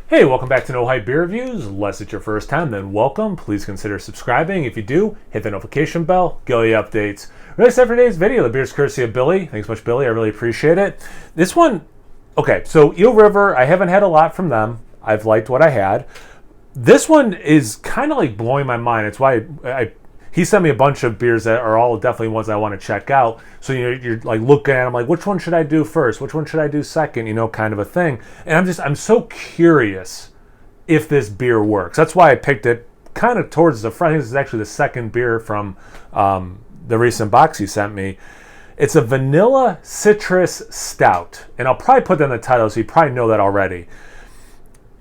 Hey, welcome back to No Hype Beer Reviews. Unless it's your first time, then welcome. Please consider subscribing. If you do, hit the notification bell, get all the updates. Really excited for today's video. The beer's courtesy of Billy. Thanks much, Billy. I really appreciate it. This one, okay, so Eel River, I haven't had a lot from them. I've liked what I had. This one is kind of like blowing my mind. It's why he sent me a bunch of beers that are all definitely ones I want to check out. So you're like looking at them like, which one should I do first? Which one should I do second? You know, kind of a thing. And I'm so curious if this beer works. That's why I picked it kind of towards the front. I think this is actually the second beer from the recent box you sent me. It's a vanilla citrus stout. And I'll probably put that in the title, so you probably know that already.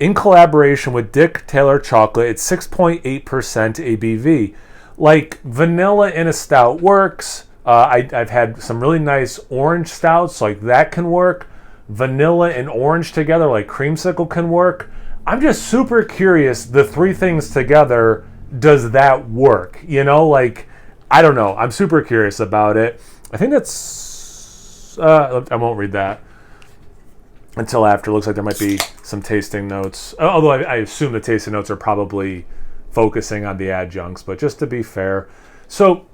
In collaboration with Dick Taylor Chocolate, it's 6.8% ABV. Like, vanilla in a stout works. I've had some really nice orange stouts, like that can work. Vanilla and orange together, like creamsicle, can work. I'm just super curious, the three things together, does that work? You know, like, I don't know. I'm super curious about it. I think that's, I won't read that until after. It looks like there might be some tasting notes. Although I assume the tasting notes are probably focusing on the adjuncts, but just to be fair. So,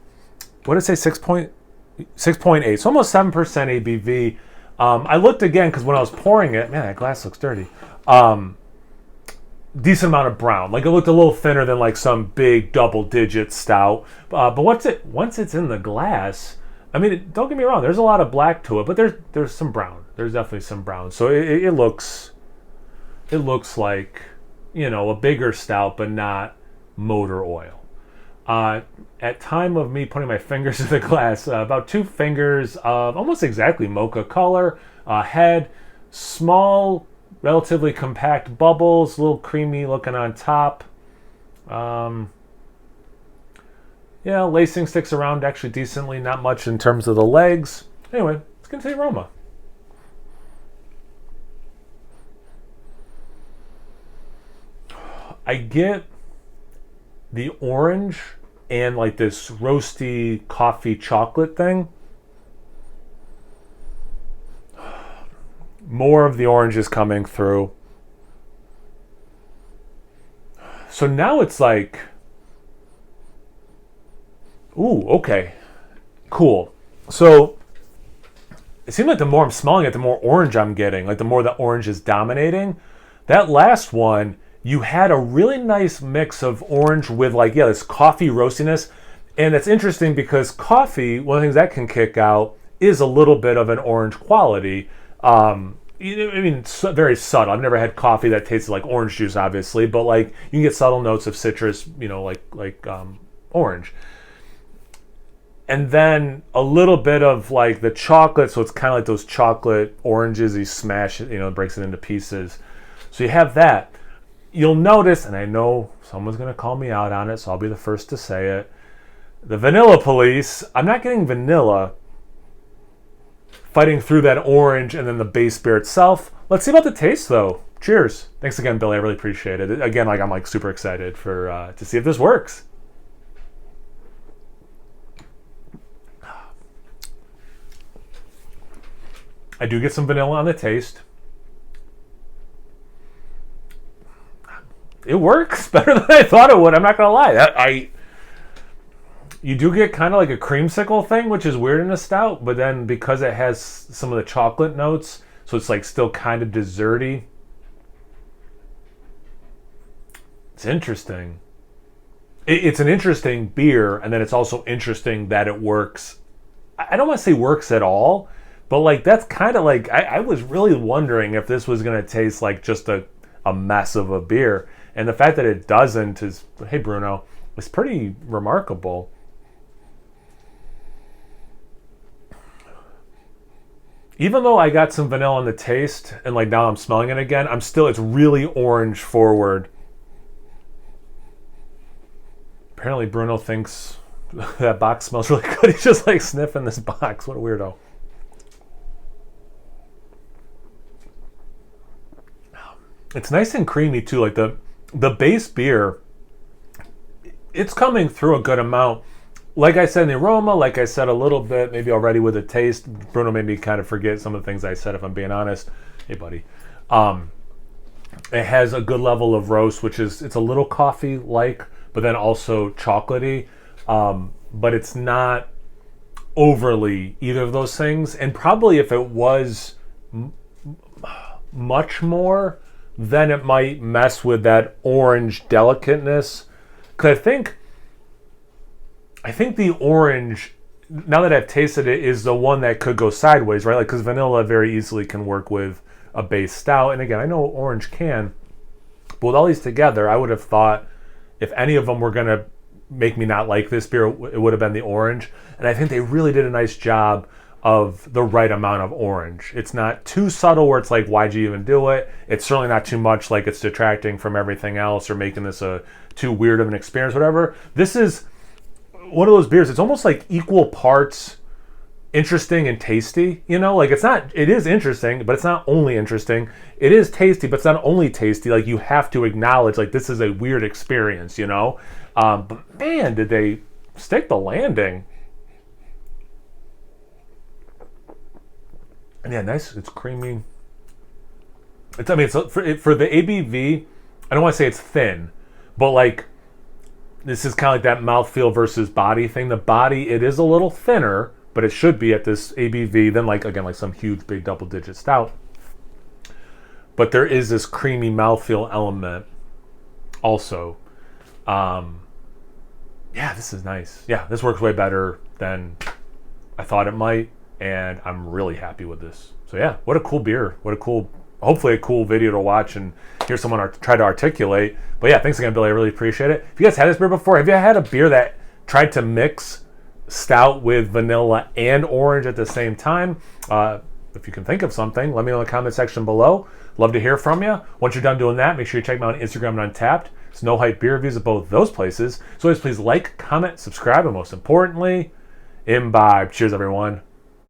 what did it say? 6.8. So almost 7% ABV. I looked again because when I was pouring it, man, that glass looks dirty. Decent amount of brown. Like, it looked a little thinner than like some big double-digit stout. But once it's in the glass, I mean, don't get me wrong. There's a lot of black to it, but there's some brown. There's definitely some brown. So it looks like, you know, a bigger stout, but not motor oil. At time of me putting my fingers in the glass, about 2 fingers of almost exactly mocha color, head, small, relatively compact bubbles, a little creamy looking on top. Yeah, lacing sticks around actually decently, not much in terms of the legs. Anyway, let's get into the aroma. I get the orange and like this roasty coffee chocolate thing. More of the orange is coming through. So now it's like, ooh, okay, cool. So it seems like the more I'm smelling it, the more orange I'm getting. Like, the more the orange is dominating. That last one, you had a really nice mix of orange with, like, yeah, this coffee roastiness. And it's interesting because coffee, one of the things that can kick out is a little bit of an orange quality. I mean, very subtle. I've never had coffee that tasted like orange juice, obviously, but like, you can get subtle notes of citrus, you know, like orange. And then a little bit of like the chocolate, so it's kind of like those chocolate oranges. You smash it, you know, it breaks it into pieces. So you have that. You'll notice, and I know someone's going to call me out on it, so I'll be the first to say it. The vanilla police, I'm not getting vanilla fighting through that orange and then the base beer itself. Let's see about the taste, though. Cheers. Thanks again, Billy. I really appreciate it. Again, like, I'm like super excited for to see if this works. I do get some vanilla on the taste. It works better than I thought it would. I'm not gonna lie. You do get kind of like a creamsicle thing, which is weird in a stout, but then because it has some of the chocolate notes, so it's like still kind of desserty. It's interesting. It's an interesting beer, and then it's also interesting that it works. I don't want to say works at all, but like, that's kind of like, I was really wondering if this was gonna taste like just a mess of a beer. And the fact that it doesn't is, hey Bruno, is pretty remarkable. Even though I got some vanilla in the taste, and like now I'm smelling it again, it's really orange forward. Apparently Bruno thinks that box smells really good. He's just like sniffing this box. What a weirdo. It's nice and creamy too. Like, the base beer, it's coming through a good amount. Like I said in the aroma, like I said a little bit, maybe already with the taste. Bruno made me kind of forget some of the things I said, if I'm being honest. Hey, buddy. It has a good level of roast, which is, it's a little coffee-like, but then also chocolatey. But it's not overly either of those things. And probably if it was much more, then it might mess with that orange delicateness. Because I think the orange, now that I've tasted it, is the one that could go sideways, right? Like, because vanilla very easily can work with a base stout. And again, I know orange can, but with all these together, I would have thought if any of them were going to make me not like this beer, it would have been the orange. And I think they really did a nice job of the right amount of orange. It's not too subtle where it's like, why'd you even do it? It's certainly not too much like it's detracting from everything else or making this a too weird of an experience, whatever. This is one of those beers, it's almost like equal parts interesting and tasty, you know? Like, it is interesting, but it's not only interesting. It is tasty, but it's not only tasty. Like, you have to acknowledge, like, this is a weird experience, you know? But man, did they stick the landing. And yeah, nice, it's creamy. For the ABV, I don't want to say it's thin, but like, this is kind of like that mouthfeel versus body thing. The body, it is a little thinner, but it should be at this ABV than like, again, like some huge big double-digit stout. But there is this creamy mouthfeel element also. Yeah, this is nice. Yeah, this works way better than I thought it might, and I'm really happy with this. So yeah, what a cool beer. Hopefully a cool video to watch and hear someone try to articulate. But yeah, thanks again, Billy. I really appreciate it. If you guys had this beer before, have you had a beer that tried to mix stout with vanilla and orange at the same time? If you can think of something, let me know in the comment section below. Love to hear from you. Once you're done doing that, make sure you check me out on Instagram and Untapped. It's No Hype Beer Reviews at both those places. So always please like, comment, subscribe, and most importantly, imbibe. Cheers, everyone.